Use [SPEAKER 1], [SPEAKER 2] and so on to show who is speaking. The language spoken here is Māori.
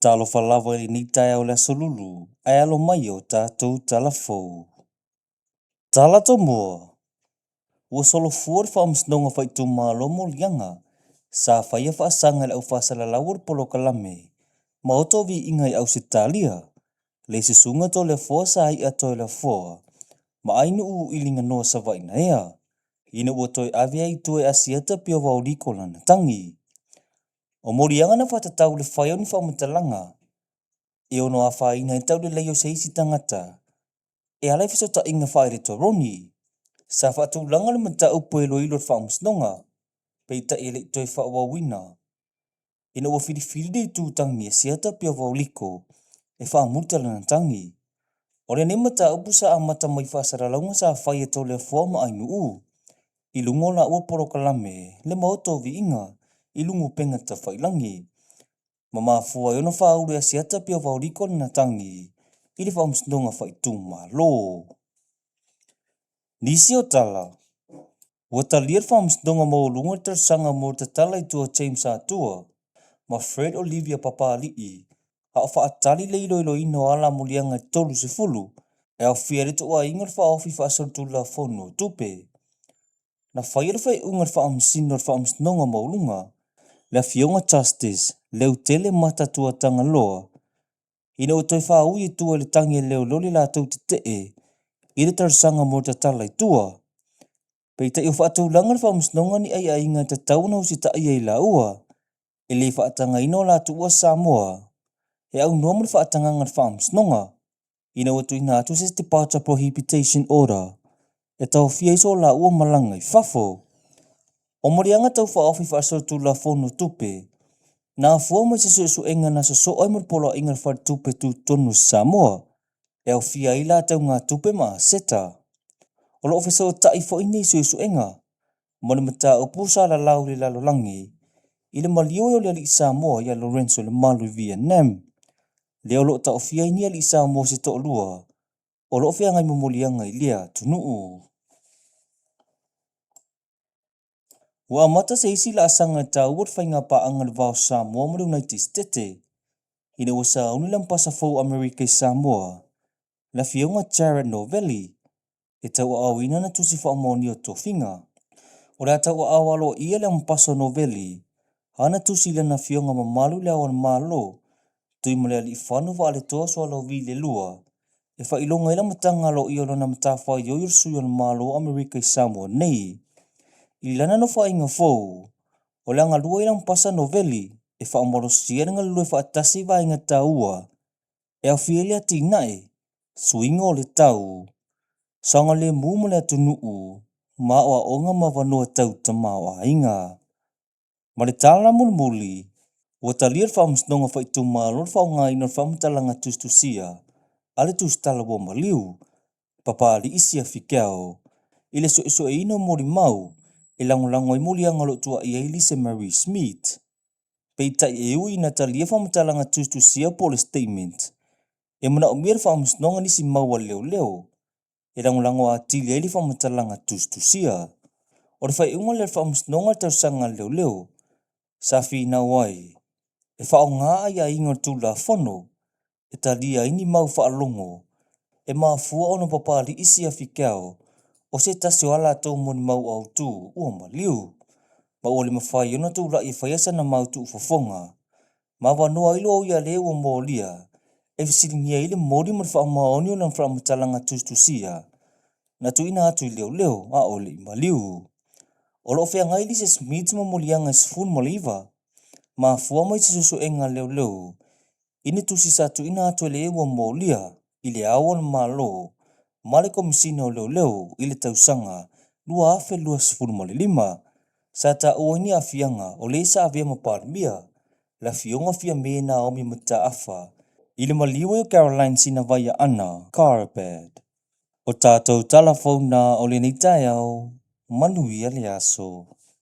[SPEAKER 1] Talo falava i ni tai au le solulu, ai alo mai o tātou talafou. Tala to mua, ua solo fuor fa amsnonga fai tu malo mo lianga, sa faya fa asanga le au fasala lawur polo kalame, ma oto vi ingai au sitalia, le sisunga to le foa sa ai ato le foa, ma ainu u ilinga noa sa vai na ea, ina ua toi avia i tue asiata pio wau likola na tangi. O morianga na fatatau le faya ni fa matalanga, e ono a whaina e tau le leio se isi tangata. E alai fiso ta inga whaere to roni. Sa whatu langa le mata upo e lo ilo whaumsnonga. Pei ta e le toi whawawina. Ina ua whiriwhiri de tu tangi e siata pia wauliko. E whaamutala na tangi. Ore ne mata upu sa a mata mai whaasara launga sa whaia to le whaama ainu u. Ilungo la ua poro kalame. Le maoto vi inga. Ilungo penga ta whailangi. Mama fua yono whaure a siata pia wauliko na tangi. Ili whaumsnonga whai tu malo. Nisi o tala. Wata lier whaumsnonga mo lunga ter sanga mo te tala i tua James Atua. Ma Fred Olivia Papalii. A o whaatali le ilo ino ala mulianga tolu se fulu. E au whiarito wa ingar whaofi whaasantula fono tupe. Na whaira whai ungar whaumsinor whaumsnonga mo lunga. Le fionga justice. Leu tele mata tua tanga loa. Ina o toi whaui e tua le tangi leo loli la tau te te. Ire tar sanga mo te tala i tua. Pei te iu whaatau langar whaumsnonga ni ai ainga te tauna usi ta ai la ua. E le whaatanga ino la tu ua Samoa. E au nomar whaatanga ngar whaumsnonga. Ina watu ina atu se departure prohibition order. E tau fia iso la ua malanga i whafo. O morianga tau whaofi whaasotu la fono tupe. Nā fua mai se su enga na so ai mur polo ingar whar tupe tu tonu Samoa. E au fia ila tau ngā tupe ma seta. O lo ofisa o tai fo ini su enga. Mone mata upu sa la lau le lalo langi. Ile malio yo le Samoa ya Lorenzo le malu Vietnam. Le o lo ta ofia ini le Samoa se to lua. O lo ofia ngai momolianga ilia tunuu. Wa mata se isi la asanga ta uot whainga pa angal vau Samoa mo United States. Ina wasa unilam pasafo America Samoa. La fionga Jared Novelli. E tau awina na tusi whaamoni o tō whinga. O rea tau awalo ia le mpaso Novelli. Hana tusi le na fionga mamalu le awan malo. Tui mo le ali whanu wa ale toa so alo vi le lua. E wha ilonga ila matanga lo i alo na matawha yoyur suyo na malo America i Samoa nei. I lana no wha inga fau. O le anga lua ila mpasa Novelli. E wha amaro siya nga lue wha atasi wa inga taua. E au fielia ti nae. Suinga o le tau. Sanga le mumu le atunuu. Ma o a onga ma wanoa tau tamau a inga. Ma le tala mulmuli. Wata lier whaamsnonga whai tu malor whao ngā ina whaamtalanga tustusia. Ale tustala wa maliu. Papa ali isia whikao. Ile so e ino mori mau. E langolango i muli angalo tua i Elise Mary Smith. Peita e ui na talia whaamtalanga tustusia pole statement. E muna o mira whaamsnonga nisi maua leo leo. E langolango a tili eili whaamtalanga tustusia. O le whai unga le whaamsnonga tau sanga leo leo. Safi na wai. E whao ngā ia inga tu la whono. E talia ini mau whaalongo. E maa fua ono papali isi a whikao. O se tasi o ala tau moni mau au tu ua maliu. Ma ole mawhai ono tu la i whaiasa na mau tu ufafonga. Ma wanoa ilo au ia leo o molia. E visiringia ile mori mo wha maoni o lan wha matalanga tustusia. Na tu ina atu leo leo a ole i maliu. O lo whea ngai li se Smith mo molianga sifun moliva. Ma fua mai se susu enga leo leo. Ini tu si satu ina atu le ewa molia. Ile awan malo. Male komisina o leo leo. Ile tausanga. Lua afe lua sifun molilima. Sata o ini afianga. O leisa avia maparimia. La fionga fia mena omi mata afa. Ile maliwa yo Caroline sina vaya ana. Carpet. O tātou talafona o le nei tai au. Manuia le aso.